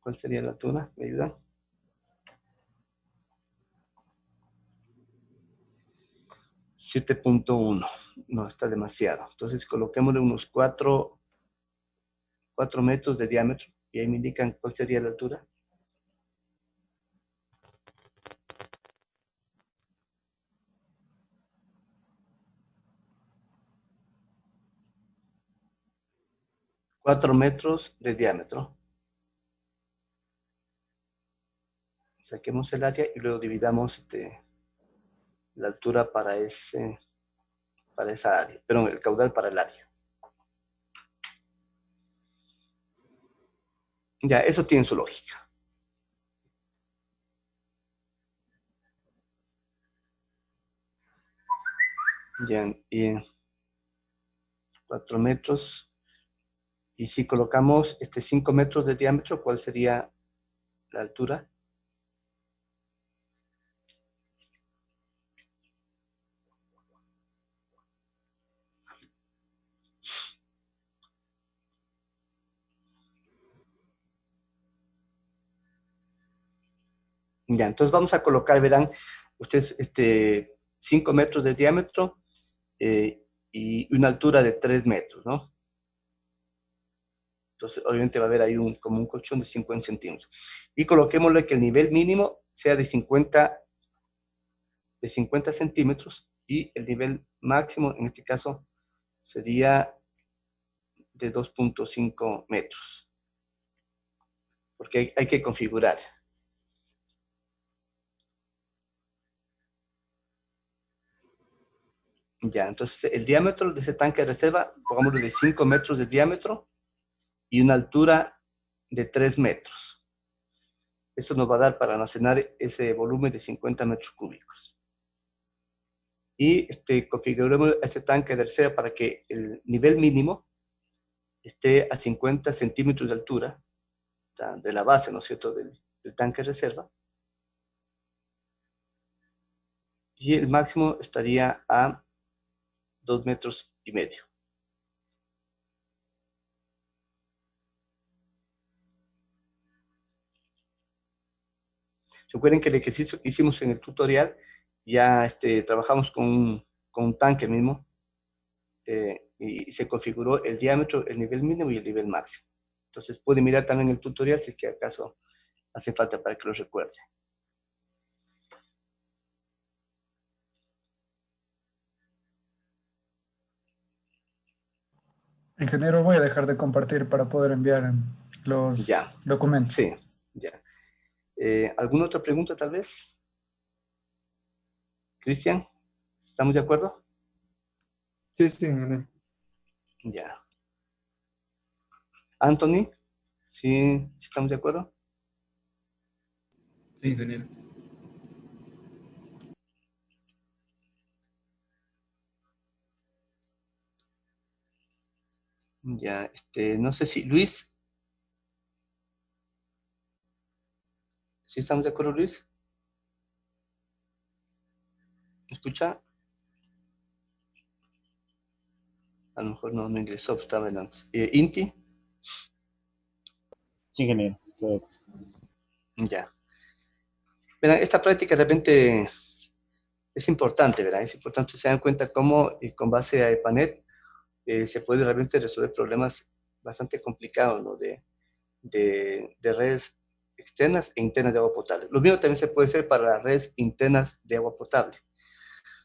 ¿Cuál sería la altura? ¿Me ayudan? 7.1. No, está demasiado. Entonces coloquémosle unos 4 metros de diámetro y ahí me indican cuál sería la altura. Cuatro metros de diámetro. Saquemos el área y luego dividamos la altura para esa área. Perdón, el caudal para el área. Ya, eso tiene su lógica. Ya, y 4 metros. Y si colocamos 5 metros de diámetro, ¿cuál sería la altura? Ya, entonces vamos a colocar, verán, ustedes 5 metros de diámetro y una altura de 3 metros, ¿no? Entonces, obviamente va a haber ahí como un colchón de 50 centímetros. Y coloquémosle que el nivel mínimo sea de 50 centímetros y el nivel máximo, en este caso, sería de 2.5 metros. Porque hay que configurar. Ya, entonces el diámetro de ese tanque de reserva, pongámoslo de 5 metros de diámetro y una altura de 3 metros. Eso nos va a dar para almacenar ese volumen de 50 metros cúbicos. Y configuremos este tanque de reserva para que el nivel mínimo esté a 50 centímetros de altura, o sea, de la base, ¿no es cierto?, del tanque de reserva. Y el máximo estaría a 2 metros y medio. Recuerden que el ejercicio que hicimos en el tutorial, ya trabajamos con un tanque mismo y se configuró el diámetro, el nivel mínimo y el nivel máximo. Entonces pueden mirar también el tutorial si es que acaso hace falta para que lo recuerde. Ingeniero, voy a dejar de compartir para poder enviar los Ya, documentos. sí, ya. ¿Alguna otra pregunta tal vez? Cristian, ¿estamos de acuerdo? Sí, sí, ingeniero. Ya. Anthony, ¿sí estamos de acuerdo? Sí, ingeniero. Ya, no sé si Luis, ¿Sí estamos de acuerdo, Luis? ¿Me escucha? A lo mejor no ingresó, pero estaba antes. ¿Inti? Sí, ingeniero. Todo. Ya. Verán, esta práctica de repente es importante, ¿verdad? Es importante que se dan cuenta cómo, con base a EPANET, se puede realmente resolver problemas bastante complicados, ¿no? De redes externas e internas de agua potable. Lo mismo también se puede hacer para las redes internas de agua potable.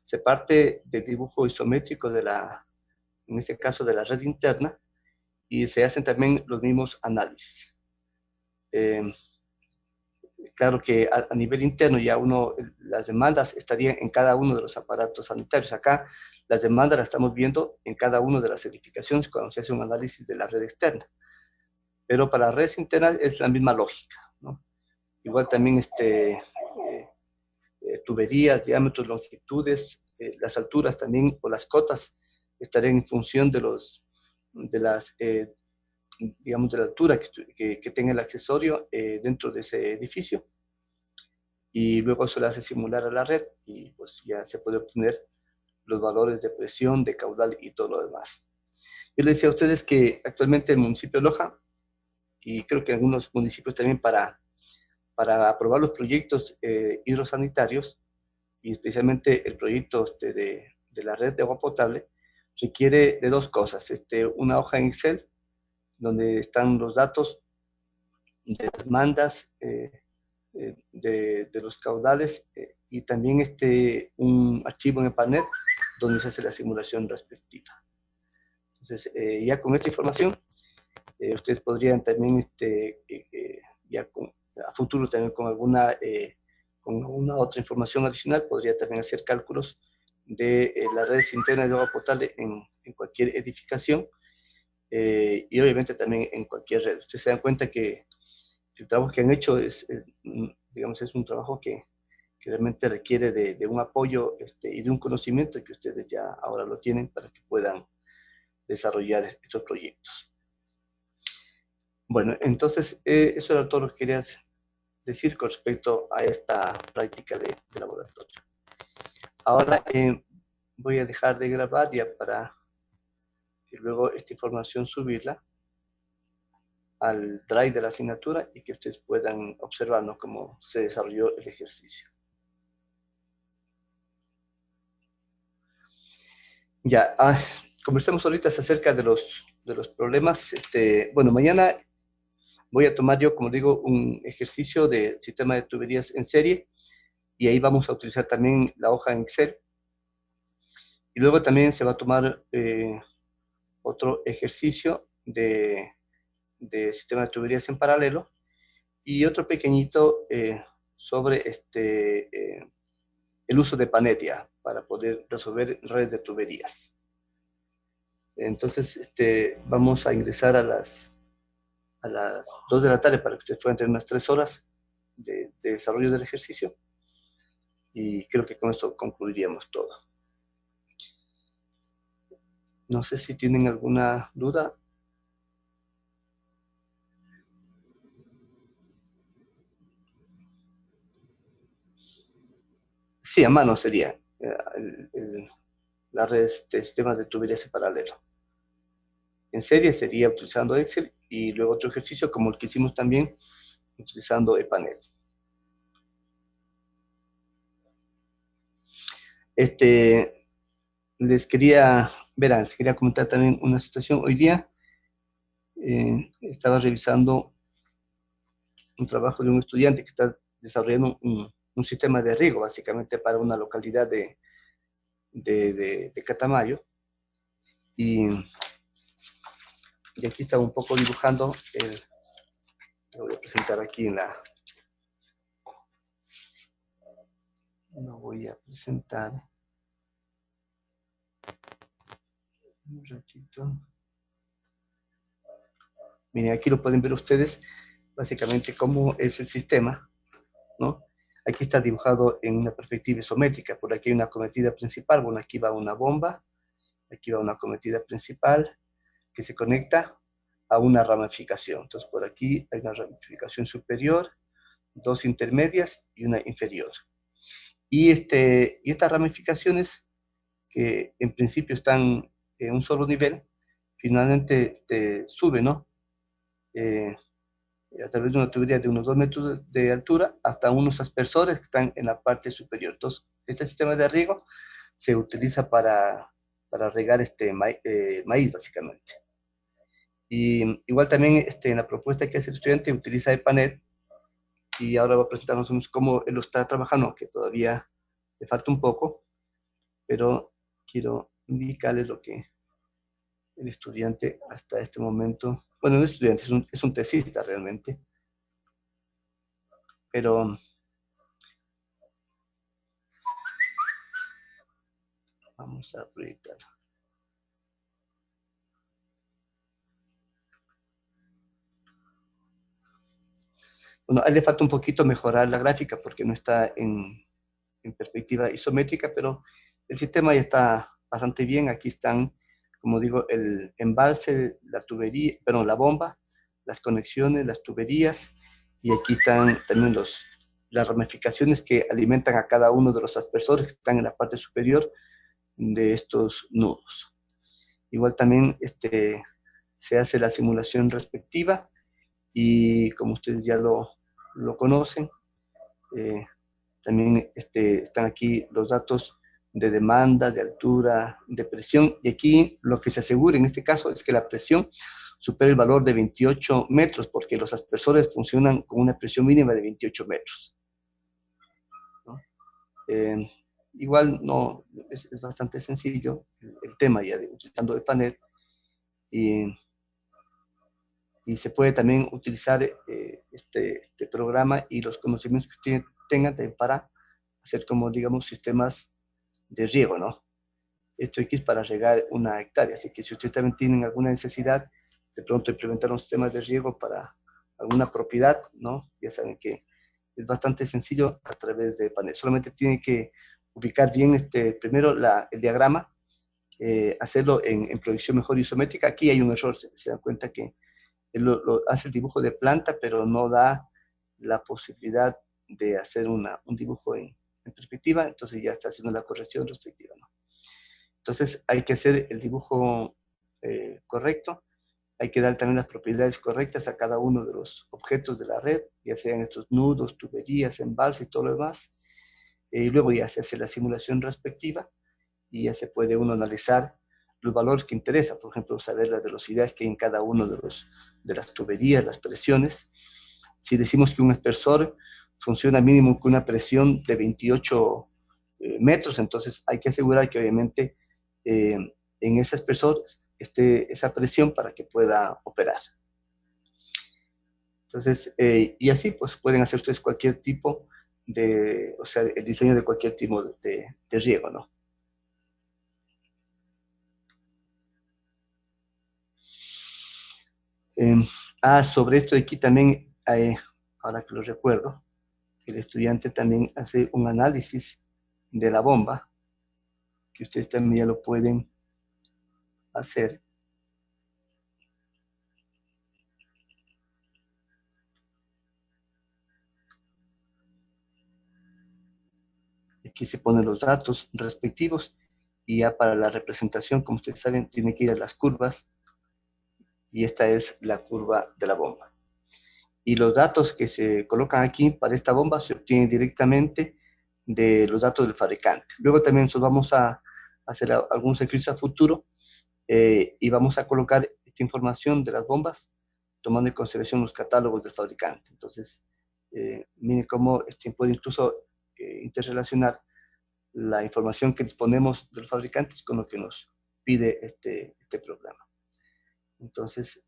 Se parte del dibujo isométrico en este caso de la red interna, y se hacen también los mismos análisis. Claro que a nivel interno ya las demandas estarían en cada uno de los aparatos sanitarios. Acá las demandas las estamos viendo en cada una de las edificaciones cuando se hace un análisis de la red externa. Pero para las redes internas es la misma lógica, ¿no? Igual también tuberías, diámetros, longitudes, las alturas también, o las cotas, estarían en función digamos, de la altura que tenga el accesorio dentro de ese edificio, y luego se le hace simular a la red, y pues ya se puede obtener los valores de presión, de caudal y todo lo demás. Yo les decía a ustedes que actualmente el municipio de Loja, y creo que algunos municipios también, para aprobar los proyectos hidrosanitarios, y especialmente el proyecto de la red de agua potable, requiere de dos cosas: una hoja en Excel donde están los datos de las demandas, de los caudales, y también un archivo en EPANET donde se hace la simulación respectiva. Entonces, ya con esta información, ustedes podrían también, ya a futuro también con alguna otra información adicional, podría también hacer cálculos de las redes internas de agua potable en cualquier edificación, y obviamente también en cualquier red. Ustedes se dan cuenta que el trabajo que han hecho digamos, es un trabajo que realmente requiere de un apoyo y de un conocimiento que ustedes ya ahora lo tienen para que puedan desarrollar estos proyectos. Bueno, entonces eso era todo lo que quería decir con respecto a esta práctica de laboratorio. Ahora voy a dejar de grabar ya para y luego esta información subirla al drive de la asignatura y que ustedes puedan observarnos cómo se desarrolló el ejercicio. Ya, conversemos ahorita acerca de los problemas. Bueno, mañana voy a tomar yo, como digo, un ejercicio de sistema de tuberías en serie, y ahí vamos a utilizar también la hoja en Excel. Y luego también se va a tomar otro ejercicio de sistema de tuberías en paralelo, y otro pequeñito sobre el uso de Panetia para poder resolver redes de tuberías. Entonces, vamos a ingresar a las 2 de la tarde para que ustedes puedan tener unas 3 horas de desarrollo del ejercicio, y creo que con esto concluiríamos todo. No sé si tienen alguna duda. Sí, a mano sería las redes de sistemas de tuberías en paralelo. En serie sería utilizando Excel, y luego otro ejercicio como el que hicimos también utilizando EPANET. Les quería comentar también una situación. Hoy día estaba revisando un trabajo de un estudiante que está desarrollando un sistema de riego, básicamente para una localidad de Catamayo, y aquí estaba un poco dibujando lo voy a presentar aquí lo voy a presentar un ratito. Miren, aquí lo pueden ver ustedes, básicamente cómo es el sistema, ¿no? Aquí está dibujado en una perspectiva isométrica. Por aquí hay una acometida principal. Bueno, aquí va una bomba, aquí va una acometida principal que se conecta a una ramificación. Entonces, por aquí hay una ramificación superior, dos intermedias y una inferior. Y estas ramificaciones, que en principio están en un solo nivel, finalmente sube, ¿no? A través de una tubería de unos 2 metros de altura hasta unos aspersores que están en la parte superior. Entonces, este sistema de riego se utiliza para regar maíz, básicamente. Y igual también en la propuesta que hace el estudiante utiliza EPANET, y ahora va a presentarnos cómo él lo está trabajando, que todavía le falta un poco, pero quiero indicarles lo que el estudiante hasta este momento, bueno, no es estudiante, es un tesista realmente, pero vamos a proyectar. Bueno, a él le falta un poquito mejorar la gráfica porque no está en perspectiva isométrica, pero el sistema ya está bastante bien. Aquí están, como digo, el embalse, la tubería, perdón, la bomba, las conexiones, las tuberías, y aquí están también las ramificaciones que alimentan a cada uno de los aspersores que están en la parte superior de estos nudos. Igual también se hace la simulación respectiva, y como ustedes ya lo conocen, también están aquí los datos de demanda, de altura, de presión, y aquí lo que se asegura en este caso es que la presión supere el valor de 28 metros, porque los aspersores funcionan con una presión mínima de 28 metros, ¿no? Igual no, es bastante sencillo el tema ya utilizando el panel, y se puede también utilizar este programa y los conocimientos que tengan para hacer, como digamos, sistemas de riego, ¿no? Esto aquí es para regar 1 hectárea, así que si ustedes también tienen alguna necesidad de pronto implementar un sistema de riego para alguna propiedad, ¿no? Ya saben que es bastante sencillo a través de panel. Solamente tienen que ubicar bien primero el diagrama, hacerlo en proyección mejor isométrica. Aquí hay un error, se dan cuenta que él hace el dibujo de planta, pero no da la posibilidad de hacer un dibujo en perspectiva, entonces ya está haciendo la corrección respectiva, ¿no? Entonces hay que hacer el dibujo correcto, hay que dar también las propiedades correctas a cada uno de los objetos de la red, ya sean estos nudos, tuberías, embalses y todo lo demás, y luego ya se hace la simulación respectiva, y ya se puede uno analizar los valores que interesa, por ejemplo, saber las velocidades que hay en cada uno de las tuberías, las presiones. Si decimos que un aspersor funciona mínimo con una presión de 28 metros, entonces hay que asegurar que obviamente en ese aspersor esté esa presión para que pueda operar. Entonces, y así pues pueden hacer ustedes cualquier tipo o sea, el diseño de cualquier tipo de riego, ¿no? Sobre esto de aquí también, ahora que lo recuerdo, el estudiante también hace un análisis de la bomba, que ustedes también ya lo pueden hacer. Aquí se ponen los datos respectivos, y ya para la representación, como ustedes saben, tiene que ir a las curvas, y esta es la curva de la bomba. Y los datos que se colocan aquí para esta bomba se obtienen directamente de los datos del fabricante. Luego también nosotros vamos a hacer algunos ejercicios a futuro, y vamos a colocar esta información de las bombas tomando en consideración los catálogos del fabricante. Entonces, miren cómo puede incluso interrelacionar la información que disponemos de los fabricantes con lo que nos pide este programa. Entonces,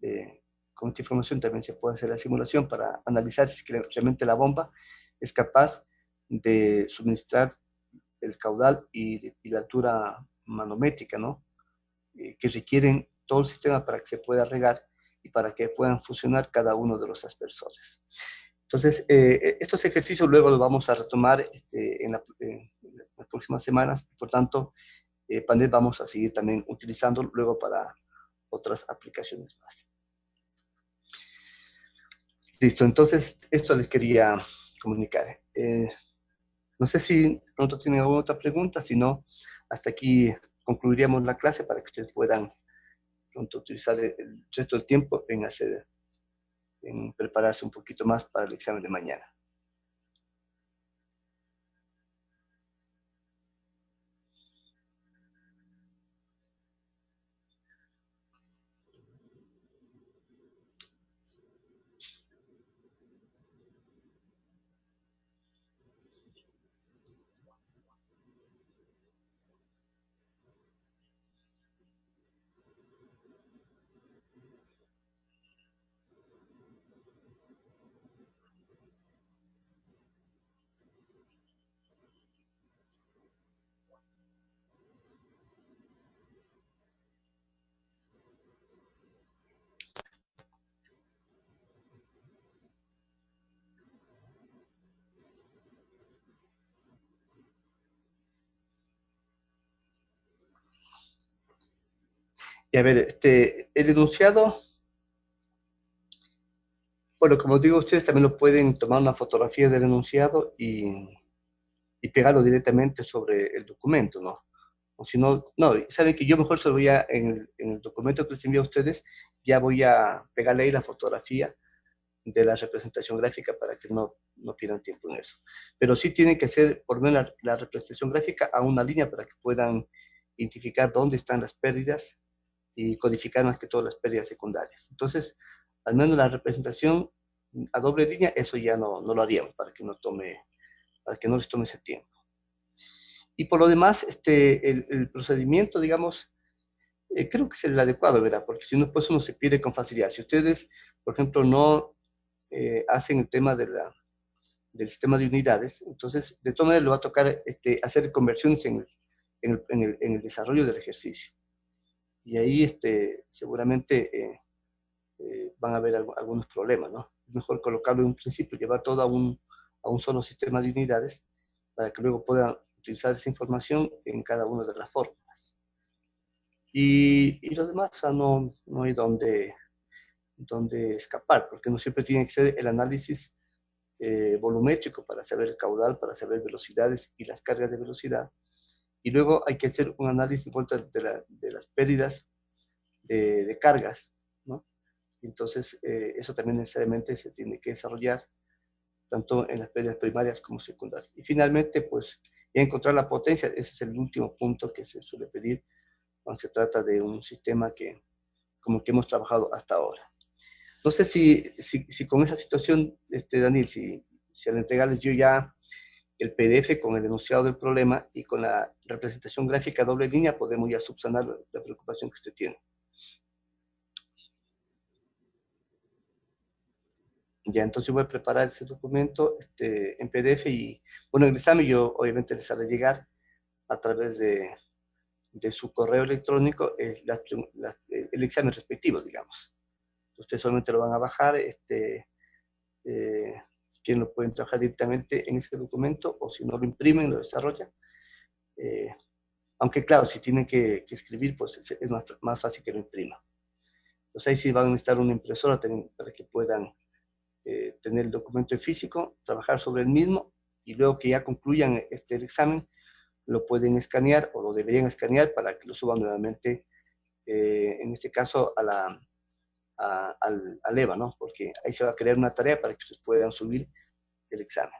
con esta información también se puede hacer la simulación para analizar si realmente la bomba es capaz de suministrar el caudal y la altura manométrica, ¿no? Que requieren todo el sistema para que se pueda regar y para que puedan funcionar cada uno de los aspersores. Entonces, estos ejercicios luego los vamos a retomar en las próximas semanas. Por tanto, Panel vamos a seguir también utilizando luego para otras aplicaciones más. Listo, entonces esto les quería comunicar. No sé si pronto tienen alguna otra pregunta, si no, hasta aquí concluiríamos la clase para que ustedes puedan pronto utilizar el resto del tiempo en prepararse un poquito más para el examen de mañana. Y a ver, el enunciado, bueno, como digo, ustedes también lo pueden tomar una fotografía del enunciado y pegarlo directamente sobre el documento, ¿no? O si no, no, saben que yo mejor se lo voy a, en el documento que les envío a ustedes, ya voy a pegarle ahí la fotografía de la representación gráfica para que no pierdan tiempo en eso. Pero sí tienen que hacer por lo menos la representación gráfica a una línea para que puedan identificar dónde están las pérdidas y codificar más que todas las pérdidas secundarias. Entonces, al menos la representación a doble línea, eso ya no lo haríamos para que para que no les tome ese tiempo. Y por lo demás, el procedimiento, digamos, creo que es el adecuado, ¿verdad? Porque si no, pues uno se pierde con facilidad. Si ustedes, por ejemplo, no hacen el tema del sistema de unidades, entonces, de todas maneras, le va a tocar hacer conversiones en el desarrollo del ejercicio. Y ahí seguramente van a haber algunos problemas, ¿no? Es mejor colocarlo en un principio, llevar todo a un solo sistema de unidades para que luego puedan utilizar esa información en cada una de las fórmulas. Y lo demás, o sea, no hay donde escapar, porque no siempre tiene que ser el análisis volumétrico para saber el caudal, para saber velocidades y las cargas de velocidad. Y luego hay que hacer un análisis de las pérdidas de cargas, ¿no? Entonces, eso también necesariamente se tiene que desarrollar tanto en las pérdidas primarias como secundarias. Y finalmente, pues, ya encontrar la potencia, ese es el último punto que se suele pedir cuando se trata de un sistema como que hemos trabajado hasta ahora. No sé si con esa situación, Daniel, si al entregarles yo ya el PDF con el enunciado del problema y con la representación gráfica a doble línea, podemos ya subsanar la preocupación que usted tiene. Ya, entonces voy a preparar ese documento en PDF y, bueno, el examen yo obviamente les haré llegar a través de su correo electrónico el examen respectivo, digamos. Ustedes solamente lo van a bajar, si quieren lo pueden trabajar directamente en ese documento o si no lo imprimen, lo desarrollan. Aunque claro, si tienen que escribir, pues es más fácil que lo impriman. Entonces ahí sí van a necesitar una impresora para que puedan tener el documento en físico, trabajar sobre el mismo y luego que ya concluyan el examen, lo pueden escanear o lo deberían escanear para que lo suban nuevamente, en este caso al EVA, ¿no? Porque ahí se va a crear una tarea para que ustedes puedan subir el examen.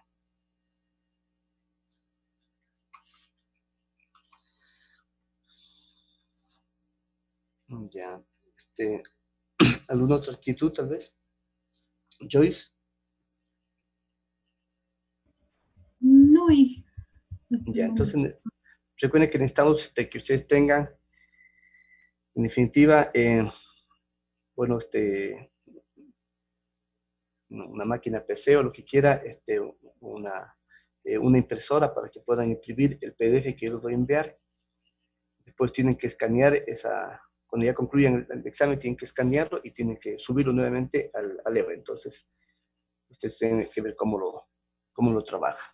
Ya, ¿alguna otra inquietud tal vez? Joyce. No hay. Ya, entonces recuerden que necesitamos que ustedes tengan, en definitiva, bueno, una máquina PC o lo que quiera, una impresora para que puedan imprimir el PDF que yo les voy a enviar. Después tienen que escanear cuando ya concluyan el examen, tienen que escanearlo y tienen que subirlo nuevamente al EVA. Entonces, ustedes tienen que ver cómo lo trabaja.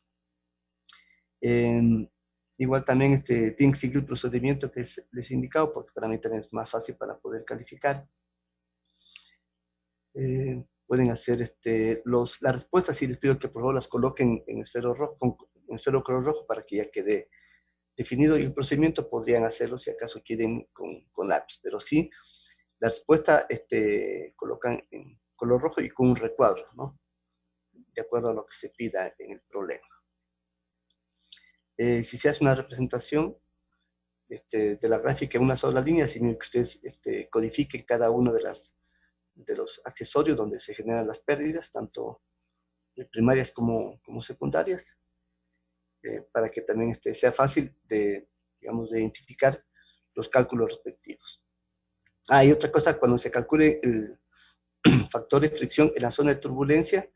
Igual también tienen que seguir el procedimiento que les he indicado, porque para mí también es más fácil para poder calificar. pueden hacer las respuestas, y les pido que por favor las coloquen en esfero rojo, en esfero color rojo, para que ya quede definido, y el procedimiento podrían hacerlo si acaso quieren con lápiz, pero sí, la respuesta colocan en color rojo y con un recuadro, ¿no? De acuerdo a lo que se pida en el problema. Si se hace una representación de la gráfica en una sola línea, sino que ustedes codifiquen cada uno de los accesorios donde se generan las pérdidas, tanto primarias como secundarias, para que también sea fácil de, digamos, de identificar los cálculos respectivos. Y otra cosa, cuando se calcule el factor de fricción en la zona de turbulencia,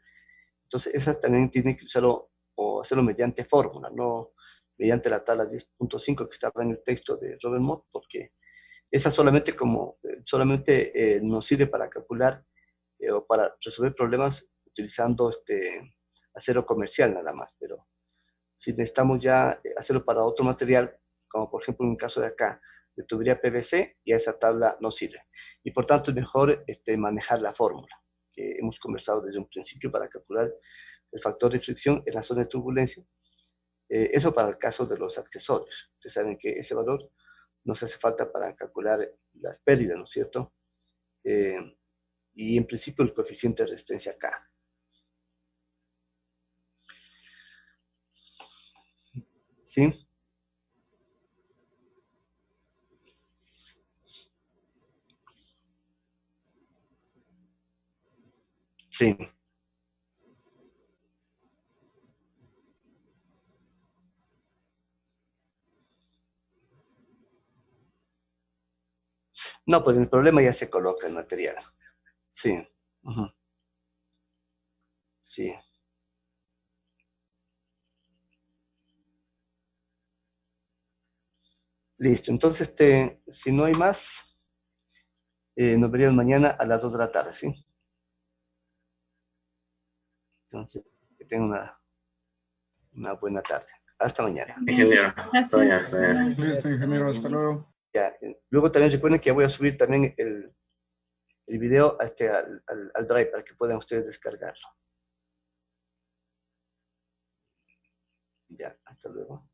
entonces esas también tienen que usarlo o hacerlo mediante fórmula, no mediante la tabla 10.5 que estaba en el texto de Robert Mott, porque esa solamente nos sirve para calcular o para resolver problemas utilizando acero comercial nada más, pero si necesitamos ya hacerlo para otro material, como por ejemplo en el caso de acá, de tubería PVC, ya esa tabla no sirve. Y por tanto es mejor manejar la fórmula que hemos conversado desde un principio para calcular el factor de fricción en la zona de turbulencia. Eso para el caso de los accesorios. Ustedes saben que ese valor nos hace falta para calcular las pérdidas, ¿no es cierto? Y en principio el coeficiente de resistencia acá. ¿Sí? Sí. No, pues el problema ya se coloca el material. Sí. Uh-huh. Sí. Listo. Entonces, si no hay más, nos veríamos mañana a las 2 de la tarde, ¿sí? Entonces, que tengan una buena tarde. Hasta mañana. Ingeniero, hasta mañana. Listo, ingeniero, hasta luego. Ya, luego también recuerden que ya voy a subir también el video al Drive para que puedan ustedes descargarlo. Ya, hasta luego.